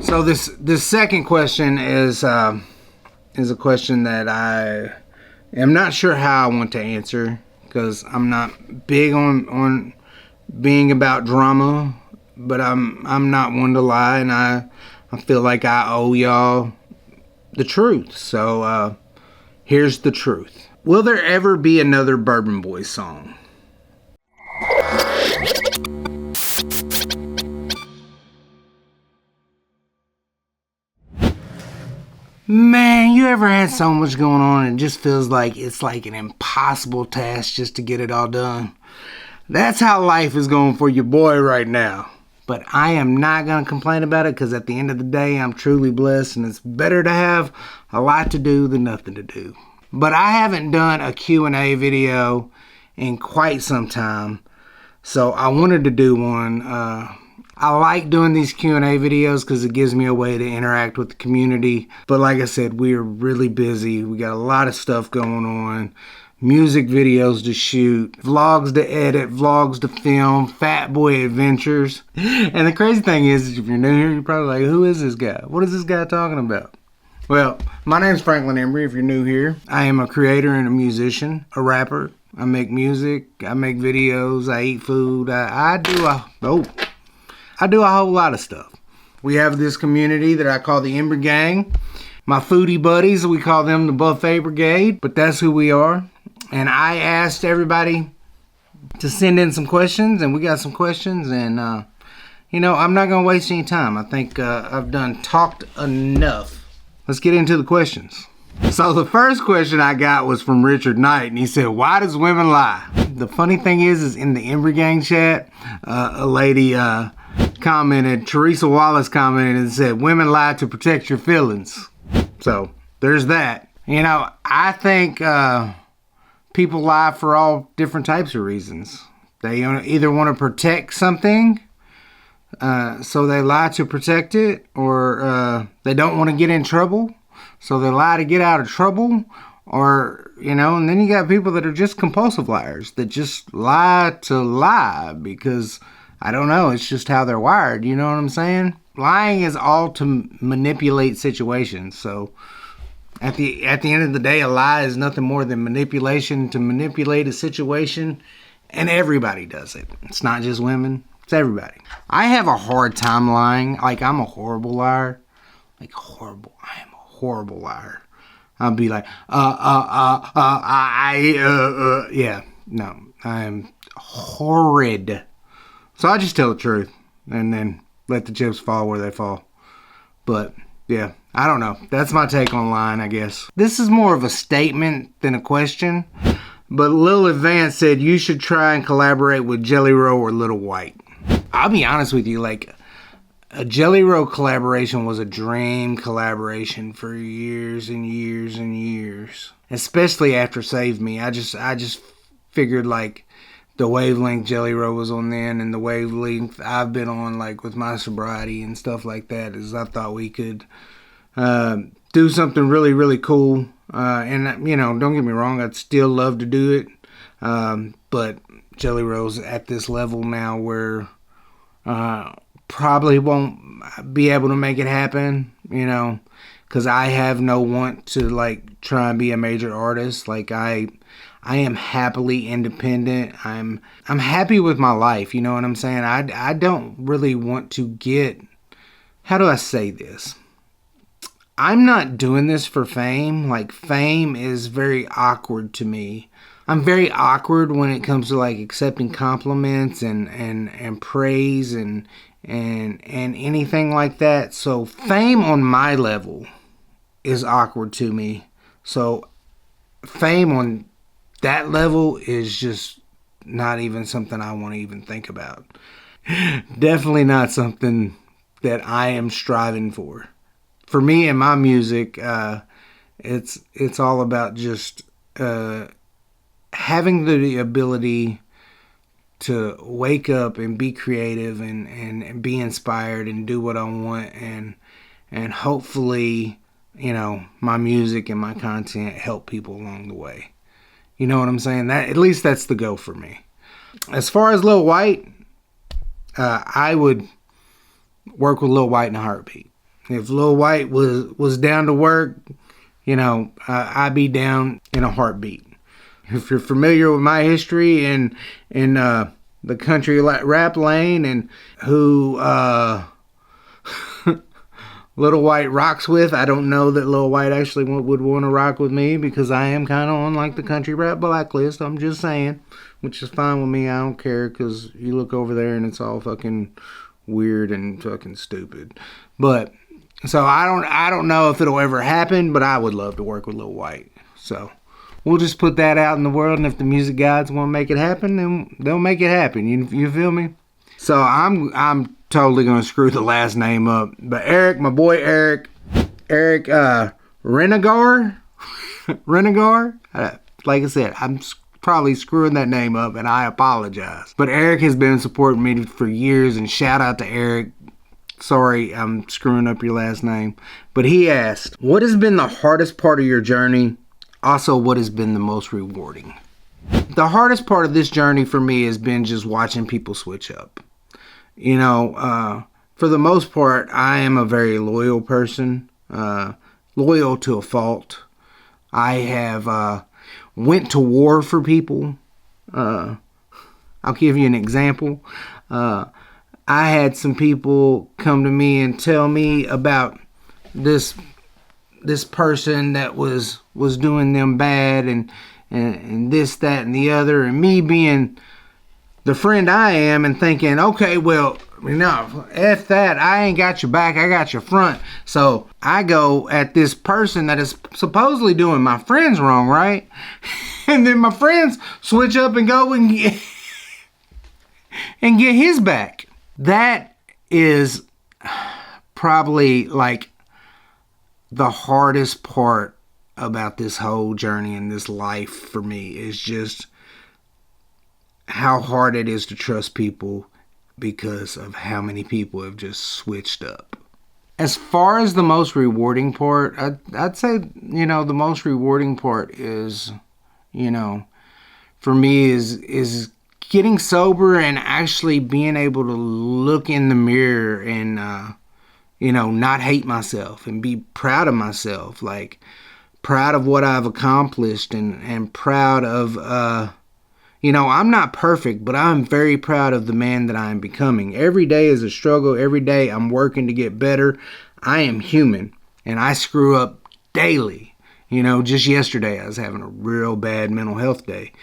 So this second question is a question that I am not sure how I want to answer, because I'm not big on being about drama, but I'm not one to lie, and I feel like I owe y'all the truth. So here's the truth. Will there ever be another Bourbon Boyz song? Man, you ever had so much going on and it just feels like it's like an impossible task just to get it all done? That's how life is going for your boy right now. But I am not going to complain about it, because at the end of the day, I'm truly blessed, and it's better to have a lot to do than nothing to do. But I haven't done a Q&A video in quite some time, so I wanted to do one. I like doing these Q&A videos because it gives me a way to interact with the community. But like I said, we are really busy. We got a lot of stuff going on. Music videos to shoot, vlogs to edit, vlogs to film, Fatboy Adventures. And the crazy thing is, if you're new here, you're probably like, who is this guy? What is this guy talking about? Well, my name's Franklin Embry, if you're new here. I am a creator and a musician, a rapper. I make music, I make videos, I eat food, I do a whole lot of stuff. We have this community that I call the Embry Gang. My foodie buddies, we call them the Buffet Brigade, but that's who we are. And I asked everybody to send in some questions, and we got some questions, and I'm not going to waste any time. I think I've talked enough. Let's get into the questions. So the first question I got was from Richard Knight, and he said, why does women lie? The funny thing is in the Embry Gang chat, a lady commented, Teresa Wallace commented and said, women lie to protect your feelings. So there's that. I think people lie for all different types of reasons. They either want to protect something, so they lie to protect it, or they don't want to get in trouble, so they lie to get out of trouble, or, and then you got people that are just compulsive liars that just lie to lie because, I don't know, it's just how they're wired, you know what I'm saying? Lying is all to manipulate situations, so at the end of the day, a lie is nothing more than manipulation to manipulate a situation, and everybody does it. It's not just women, it's everybody. I have a hard time lying. Like, I'm a horrible liar. Like, horrible. I am a horrible liar. I'll be like, yeah, no, I am horrid. So I just tell the truth, and then let the chips fall where they fall. But, yeah, I don't know. That's my take on lying, I guess. This is more of a statement than a question. But Lil Advance said you should try and collaborate with Jelly Roll or Little White. I'll be honest with you, like, a Jelly Roll collaboration was a dream collaboration for years and years and years. Especially after Save Me. I just figured, like, the wavelength Jelly Roll was on then and the wavelength I've been on, like, with my sobriety and stuff like that, is I thought we could do something really, really cool. And, don't get me wrong, I'd still love to do it. But Jelly Roll's at this level now where probably won't be able to make it happen, because I have no want to, like, try and be a major artist. Like, I am happily independent. I'm happy with my life, you know what I'm saying? I don't really want to get, how do I say this? I'm not doing this for fame. Like, fame is very awkward to me. I'm very awkward when it comes to, like, accepting compliments and praise and anything like that. So fame on my level is awkward to me. So fame on that level is just not even something I want to even think about. Definitely not something that I am striving for. For me and my music, it's all about just having the ability to wake up and be creative and be inspired and do what I want, and hopefully, my music and my content help people along the way. You know what I'm saying? That, at least that's the goal for me. As far as Lil White, I would work with Lil White in a heartbeat. If Lil White was down to work, you know, I'd be down in a heartbeat. If you're familiar with my history in the country rap lane and who Lil White rocks with, I don't know that Lil White actually would want to rock with me because I am kind of on like the country rap blacklist. I'm just saying, which is fine with me. I don't care because you look over there and it's all fucking weird and fucking stupid. But so I don't know if it'll ever happen, but I would love to work with Lil White. So we'll just put that out in the world, and if the music gods want to make it happen, then they'll make it happen. You feel me? So I'm totally gonna screw the last name up, but Eric, my boy Eric Renegar, like I said, I'm probably screwing that name up, and I apologize. But Eric has been supporting me for years, and shout out to Eric. Sorry, I'm screwing up your last name. But he asked, what has been the hardest part of your journey? Also, what has been the most rewarding? The hardest part of this journey for me has been just watching people switch up. You know, for the most part, I am a very loyal person, loyal to a fault. I have went to war for people. I'll give you an example. I had some people come to me and tell me about this person that was doing them bad and this, that, and the other, and me being the friend I am and thinking, okay, well, no, F that, I ain't got your back, I got your front. So I go at this person that is supposedly doing my friends wrong, right? And then my friends switch up and go and get his back. That is probably like the hardest part about this whole journey in this life for me, is just how hard it is to trust people because of how many people have just switched up. As far as the most rewarding part, I'd say, you know, the most rewarding part is, you know, for me is getting sober and actually being able to look in the mirror and, you know, not hate myself and be proud of myself, like proud of what I've accomplished and proud of, you know, I'm not perfect, but I'm very proud of the man that I'm becoming. Every day is a struggle. Every day I'm working to get better. I am human and I screw up daily. You know, just yesterday I was having a real bad mental health day.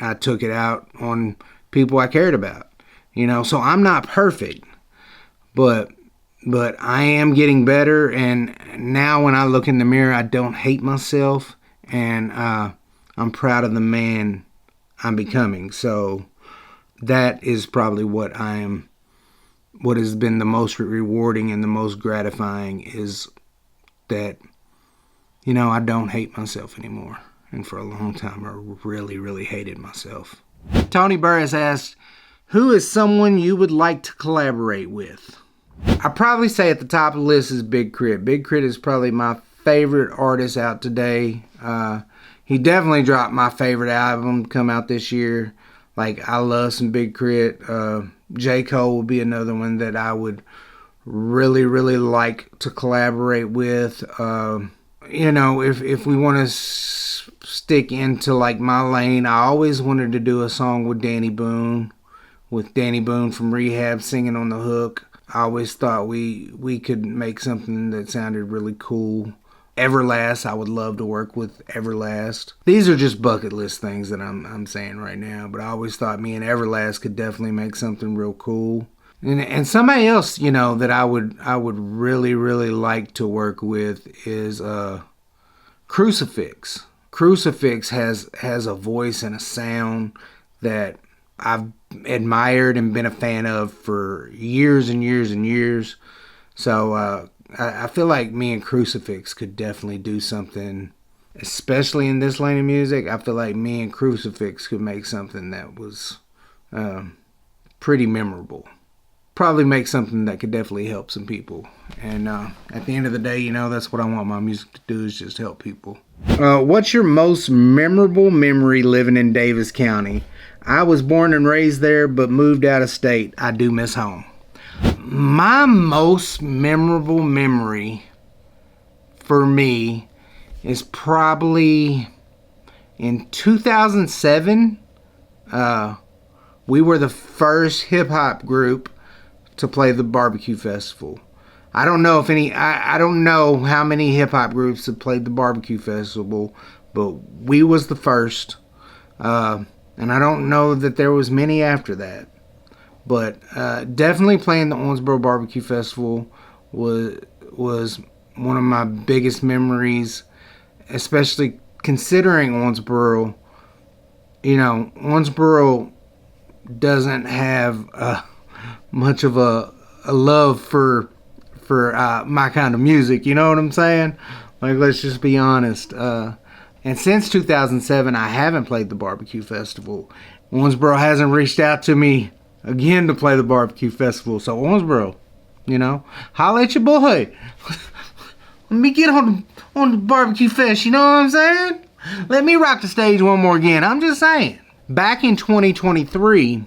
I took it out on people I cared about, you know, so I'm not perfect, but I am getting better. And now when I look in the mirror, I don't hate myself, and I'm proud of the man I'm becoming. So that is probably what has been the most rewarding and the most gratifying, is that, you know, I don't hate myself anymore. And for a long time, I really, really hated myself. Tony Burris asked, who is someone you would like to collaborate with? I'd probably say at the top of the list is Big Crit. Big Crit is probably my favorite artist out today. He definitely dropped my favorite album come out this year. Like, I love some Big Crit. J. Cole will be another one that I would really, really like to collaborate with. You know, if we want to stick into like my lane, I always wanted to do a song with Danny Boone from Rehab singing on the hook. I always thought we could make something that sounded really cool. Everlast, I would love to work with Everlast. These are just bucket list things that I'm saying right now, but I always thought me and Everlast could definitely make something real cool. And somebody else, you know, that I would really, really like to work with is Crucifix. Crucifix has a voice and a sound that I've admired and been a fan of for years and years and years. So I feel like me and Crucifix could definitely do something, especially in this lane of music. I feel like me and Crucifix could make something that was pretty memorable. Probably make something that could definitely help some people. And at the end of the day, you know, that's what I want my music to do, is just help people. What's your most memorable memory living in Davis County? I was born and raised there, but moved out of state. I do miss home. My most memorable memory for me is probably in 2007. We were the first hip-hop group to play the barbecue festival. I don't know how many hip-hop groups have played the barbecue festival, but we was the first. And I don't know that there was many after that. But definitely playing the Owensboro Barbecue Festival was one of my biggest memories, especially considering Owensboro. You know, Owensboro doesn't have much of a love for my kind of music. You know what I'm saying? Like, let's just be honest. And since 2007, I haven't played the barbecue festival. Owensboro hasn't reached out to me again to play the barbecue festival. So Owensboro, you know, holla at your boy. Let me get on the barbecue fest. You know what I'm saying? Let me rock the stage one more again. I'm just saying. Back in 2023,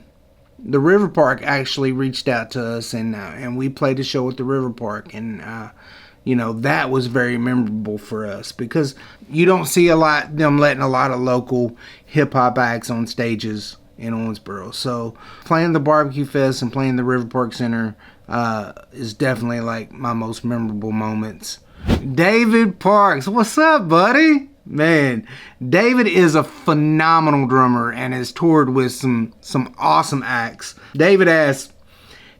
the River Park actually reached out to us, and we played a show at the River Park, and you know, that was very memorable for us because you don't see them letting a lot of local hip hop acts on stages in Owensboro. So playing the barbecue fest and playing the River Park Center is definitely like my most memorable moments. David Parks, what's up, buddy? Man, David is a phenomenal drummer and has toured with some awesome acts. David asks,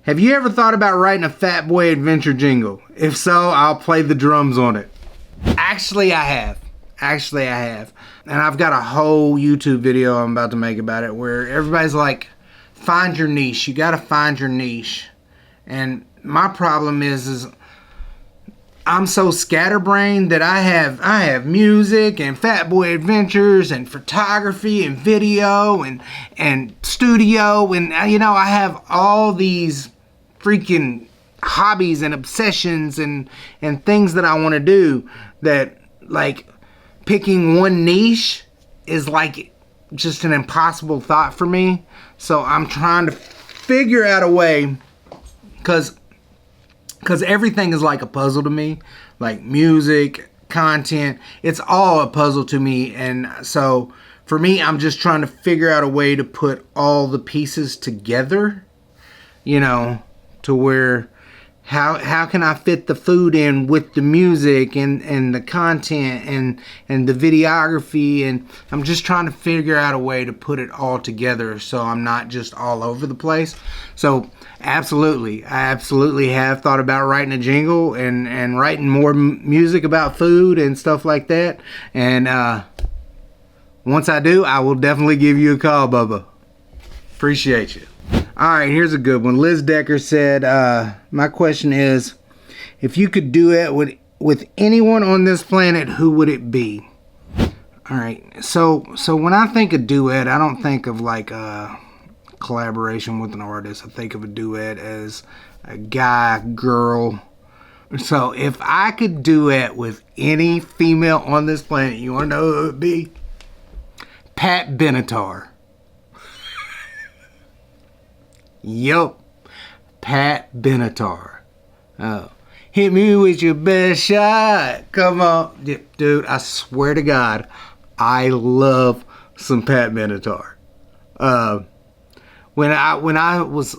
have you ever thought about writing a Fatboy Adventure jingle? If so, I'll play the drums on it. Actually, I have. And I've got a whole YouTube video I'm about to make about it where everybody's like, find your niche. You gotta find your niche. And my problem is I'm so scatterbrained that I have music and Fatboy Adventures and photography and video and studio, and you know, I have all these freaking hobbies and obsessions and things that I want to do, that like picking one niche is like just an impossible thought for me. So I'm trying to figure out a way, because everything is like a puzzle to me, like music, content, it's all a puzzle to me. And so for me, I'm just trying to figure out a way to put all the pieces together, you know, to where how can I fit the food in with the music and the content and the videography, and I'm just trying to figure out a way to put it all together so I'm not just all over the place. So I absolutely have thought about writing a jingle and writing more music about food and stuff like that. And once I do, I will definitely give you a call, Bubba. Appreciate you. Alright, here's a good one. Liz Decker said, my question is, if you could duet with anyone on this planet, who would it be? Alright, so when I think of duet, I don't think of like a collaboration with an artist. I think of a duet as a guy, girl. So if I could duet with any female on this planet, you want to know who it would be? Pat Benatar. Yup, Pat Benatar. Oh, hit me with your best shot. Come on, dude. I swear to God, I love some Pat Benatar. When I was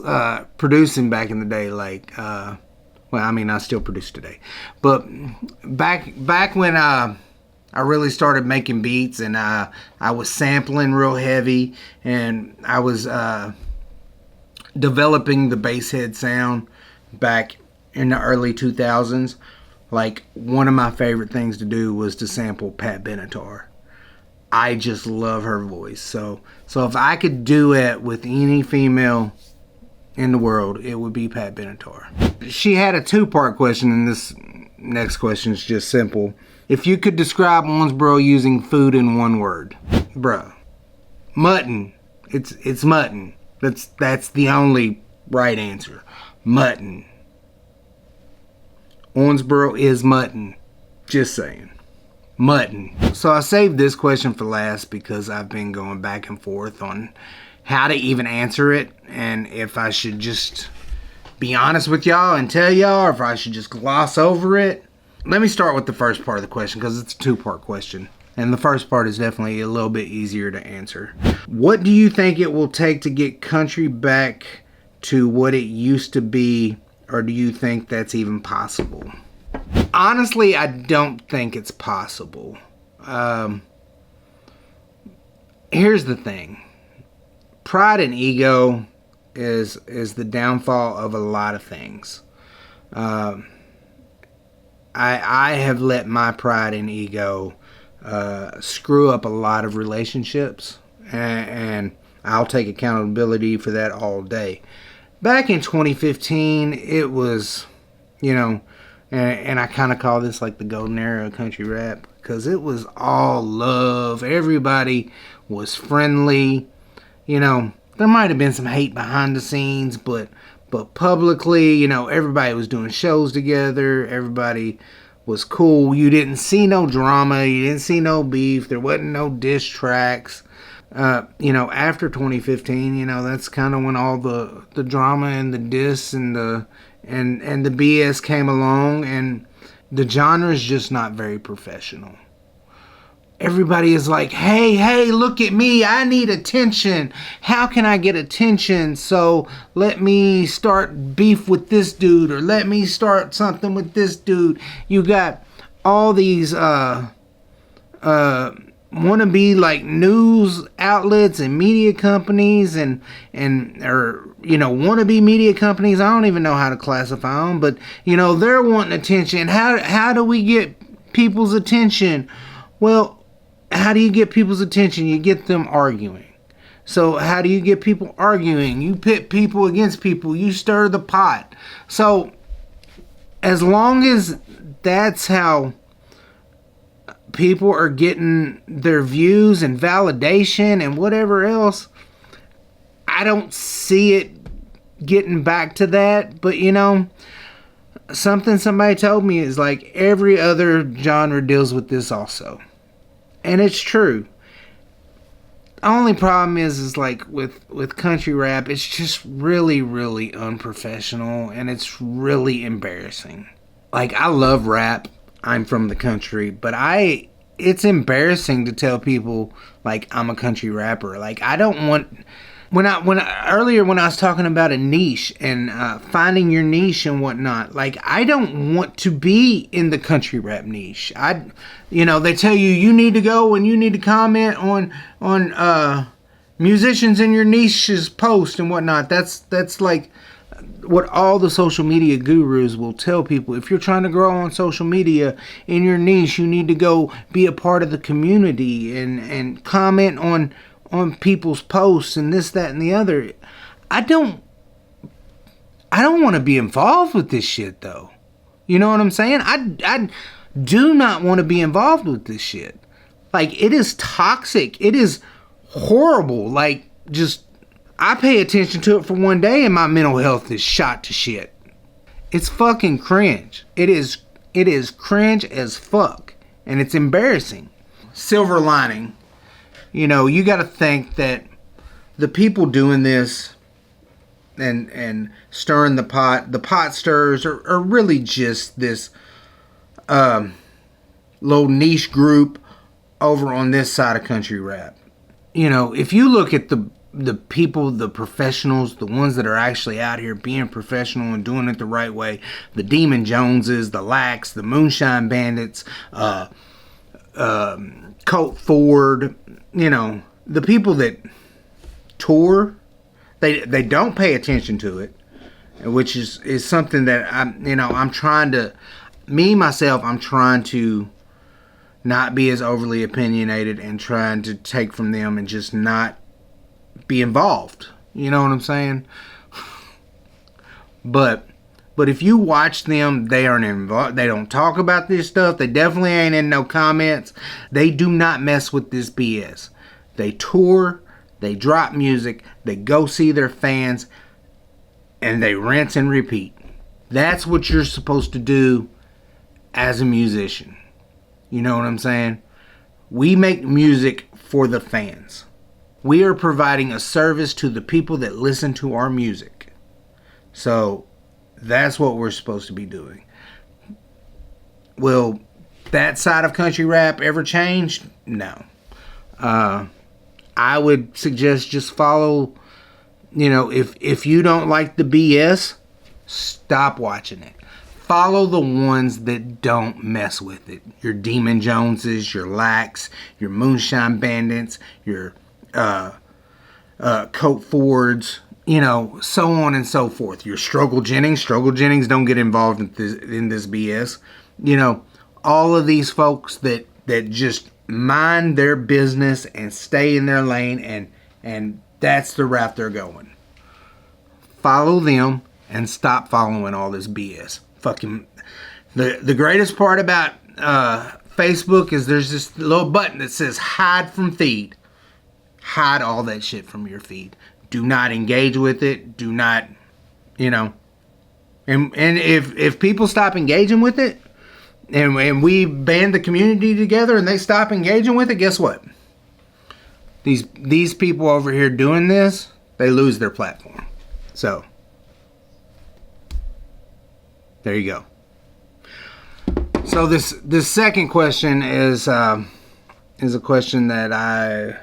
producing back in the day, like, well, I mean, I still produce today, but back when I really started making beats, and I was sampling real heavy, and I was developing the bass head sound back in the early 2000s, like, one of my favorite things to do was to sample Pat Benatar. I just love her voice. So if I could duet with any female in the world, it would be Pat Benatar. She had a two-part question, and this next question is just simple. If you could describe Owensboro using food in one word. Bruh. Mutton. It's mutton. That's the only right answer. Mutton. Owensboro is mutton. Just saying. Mutton. So I saved this question for last because I've been going back and forth on how to even answer it, and if I should just be honest with y'all and tell y'all, or if I should just gloss over it. Let me start with the first part of the question, because it's a two-part question. And the first part is definitely a little bit easier to answer. What do you think it will take to get country back to what it used to be, or do you think that's even possible? Honestly, I don't think it's possible. Here's the thing. Pride and ego is the downfall of a lot of things. I have let my pride and ego screw up a lot of relationships, and I'll take accountability for that all day. Back in 2015, it was, and I kind of call this like the golden era of country rap, because it was all love. Everybody was friendly. There might have been some hate behind the scenes, but publicly, everybody was doing shows together. Everybody was cool. You didn't see no drama. You didn't see no beef. There wasn't no diss tracks. After 2015, that's kind of when all the drama and the diss and the BS came along, and the genre is just not very professional. Everybody is like, hey, look at me. I need attention. How can I get attention? So let me start beef with this dude, or let me start something with this dude. You got all these wannabe like news outlets and media companies and wannabe media companies. I don't even know how to classify them, but they're wanting attention. How do we get people's attention? Well, how do you get people's attention? You get them arguing. So how do you get people arguing? You pit people against people. You stir the pot. So as long as that's how people are getting their views and validation and whatever else, I don't see it getting back to that. But something somebody told me is like every other genre deals with this also. And it's true. The only problem is like with country rap, it's just really, really unprofessional, and it's really embarrassing. Like, I love rap. I'm from the country, but it's embarrassing to tell people like I'm a country rapper. Like, I don't want, earlier when I was talking about a niche and finding your niche and whatnot, like, I don't want to be in the country rap niche. They tell you need to go and you need to comment on musicians in your niche's post and whatnot. That's like what all the social media gurus will tell people. If you're trying to grow on social media in your niche, you need to go be a part of the community and comment on people's posts and this, that, and the other. I don't want to be involved with this shit, though. You know what I'm saying? I do not want to be involved with this shit. Like, it is toxic. It is horrible. Like, just, I pay attention to it for one day and my mental health is shot to shit. It's fucking cringe. It is cringe as fuck. And it's embarrassing. Silver lining. You got to think that the people doing this and stirring the pot stirrers are really just this little niche group over on this side of country rap. If you look at the people, the professionals, the ones that are actually out here being professional and doing it the right way, the Demon Joneses, the Lax, the Moonshine Bandits, Colt Ford, the people that tour, they don't pay attention to it, which is something that I'm trying to not be as overly opinionated and trying to take from them and just not be involved. You know what I'm saying? But if you watch them, they aren't involved. They don't talk about this stuff. They definitely ain't in no comments. They do not mess with this BS. They tour, they drop music, they go see their fans, and they rinse and repeat. That's what you're supposed to do as a musician. You know what I'm saying? We make music for the fans. We are providing a service to the people that listen to our music. So That's what we're supposed to be doing. Will that side of country rap ever change? No. I would suggest just follow, if you don't like the BS, stop watching it. Follow the ones that don't mess with it. Your Demon Joneses, your Lax, your Moonshine Bandits, your Coat Fords, so on and so forth. Your Struggle Jennings. Struggle Jennings don't get involved in this BS. All of these folks that just mind their business and stay in their lane, and that's the route they're going. Follow them and stop following all this BS. Fucking the greatest part about Facebook is there's this little button that says hide from feed. Hide all that shit from your feed. Do not engage with it. Do not, and if people stop engaging with it, and we band the community together and they stop engaging with it, guess what? These people over here doing this, they lose their platform. So there you go. So this second question is a question that I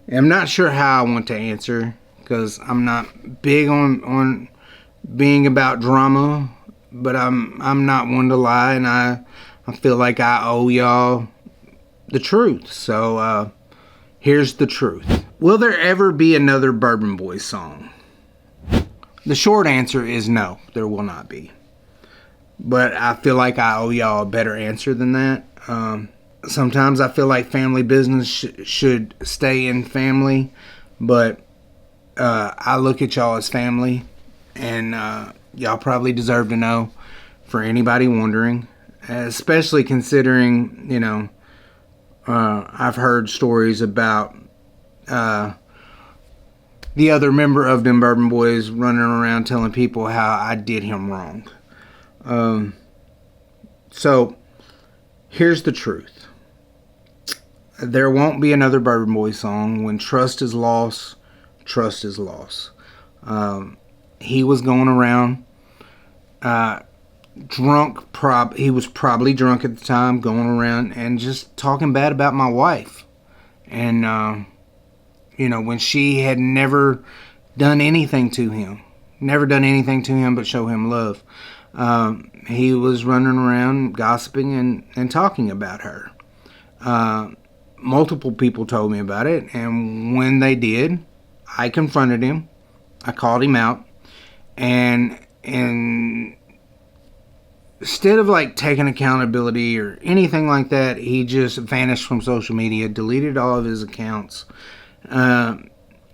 am not sure how I want to answer, because I'm not big on being about drama, but I'm not one to lie, and I feel like I owe y'all the truth. So here's the truth. Will there ever be another Bourbon Boyz song? The short answer is no, there will not be. But I feel like I owe y'all a better answer than that. Sometimes I feel like family business should stay in family, but I look at y'all as family, and y'all probably deserve to know, for anybody wondering, especially considering, I've heard stories about the other member of Dem Bourbon Boyz running around telling people how I did him wrong. So here's the truth. There won't be another Bourbon Boyz song. When trust is lost, trust is lost. He was going around drunk. He was probably drunk at the time, going around and just talking bad about my wife. And when she had never done anything to him but show him love. He was running around gossiping and talking about her. Multiple people told me about it, and when they did, I confronted him. I called him out, and instead of taking accountability or anything like that, he just vanished from social media, deleted all of his accounts, and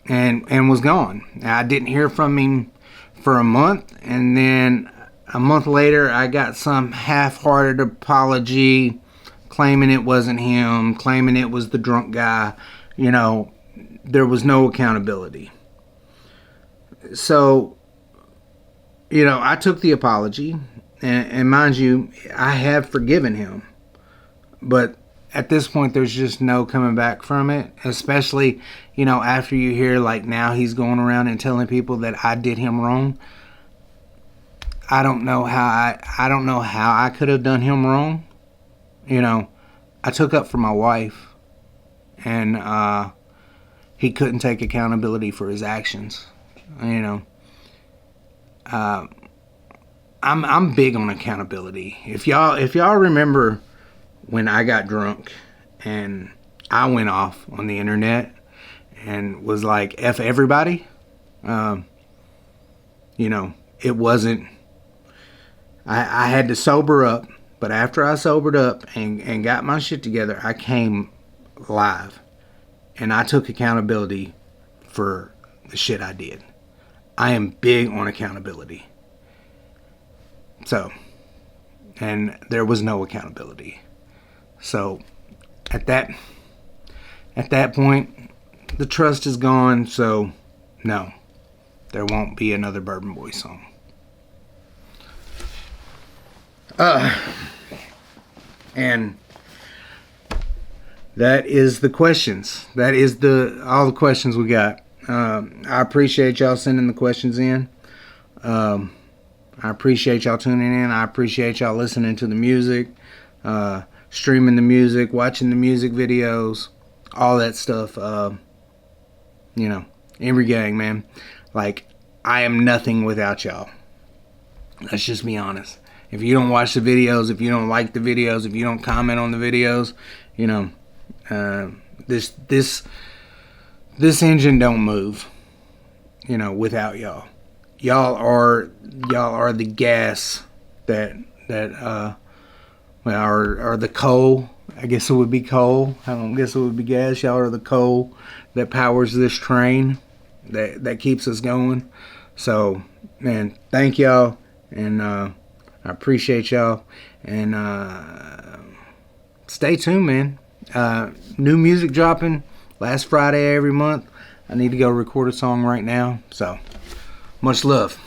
was gone. I didn't hear from him for a month, and then a month later, I got some half-hearted apology, claiming it wasn't him, claiming it was the drunk guy. There was no accountability. So, I took the apology, and mind you, I have forgiven him. But at this point, there's just no coming back from it, especially, after you hear, now he's going around and telling people that I did him wrong. I don't know how I could have done him wrong. I took up for my wife, and he couldn't take accountability for his actions. I'm big on accountability. If y'all remember when I got drunk and I went off on the internet and was like, F everybody, it wasn't. I had to sober up, but after I sobered up and got my shit together, I came live, and I took accountability for the shit I did. I am big on accountability. So, and there was no accountability. So, at that point, the trust is gone. So, no, there won't be another Bourbon Boyz song. And that is the questions. That is all the questions we got. I appreciate y'all sending the questions in. I appreciate y'all tuning in. I appreciate y'all listening to the music, streaming the music, watching the music videos, all that stuff. Embry Gang, man. Like, I am nothing without y'all. Let's just be honest. If you don't watch the videos, if you don't like the videos, if you don't comment on the videos, this engine don't move, without y'all. Y'all are the gas that are the coal. I guess it would be coal. I don't guess it would be gas. Y'all are the coal that powers this train that keeps us going. So, man, thank y'all, and I appreciate y'all, and stay tuned, man. New music dropping last Friday every month. I need to go record a song right now. So, much love.